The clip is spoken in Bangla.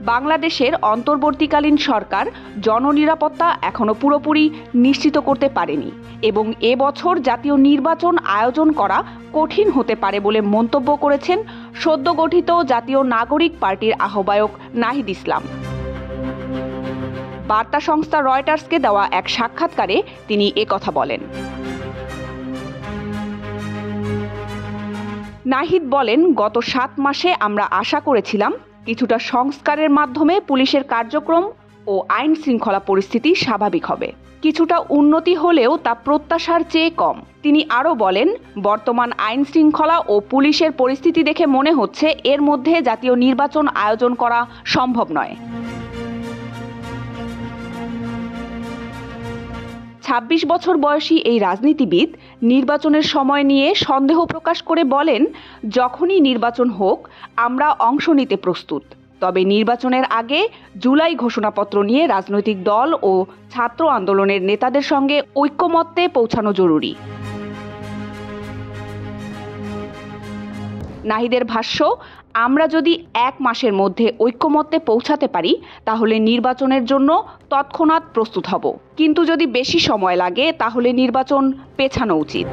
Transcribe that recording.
বাংলাদেশের অন্তর্বর্তীকালীন সরকার জননিরাপত্তা এখনো পুরোপুরি নিশ্চিত করতে পারেনি এবং এবছর জাতীয় নির্বাচন আয়োজন করা কঠিন হতে পারে বলে মন্তব্য করেছেন সদ্য গঠিত জাতীয় নাগরিক পার্টির আহ্বায়ক নাহিদ ইসলাম। বার্তা সংস্থা রয়টার্সকে দেওয়া এক সাক্ষাৎকারে তিনি একথা বলেন। নাহিদ বলেন, গত 7 মাসে আমরা আশা করেছিলাম কিছুটা সংস্কারের মাধ্যমে পুলিশের কার্যক্রম ও আইন শৃঙ্খলা পরিস্থিতি স্বাভাবিক হবে। কিছুটা উন্নতি হলেও তা প্রত্যাশার চেয়ে কম। তিনি আরও বলেন, বর্তমান আইন শৃঙ্খলা ও পুলিশের পরিস্থিতি দেখে মনে হচ্ছে এর মধ্যে জাতীয় নির্বাচন আয়োজন করা সম্ভব নয়। 26 বছর বয়সী এই রাজনীতিবিদ নির্বাচনের সময় নিয়ে সন্দেহ প্রকাশ করে বলেন, যখনই নির্বাচন হোক আমরা অংশ নিতে প্রস্তুত। তবে নির্বাচনের আগে জুলাই ঘোষণাপত্র নিয়ে রাজনৈতিক দল ও ছাত্র আন্দোলনের নেতাদের সঙ্গে ঐক্যমত্যে পৌঁছানো জরুরি। নাহিদের ভাষ্য, আমরা যদি 1 মাসের মধ্যে ঐক্যমত্যে পৌঁছাতে পারি তাহলে নির্বাচনের জন্য তৎক্ষণাৎ প্রস্তুত হব, কিন্তু যদি বেশি সময় লাগে তাহলে নির্বাচন পেছানো উচিত।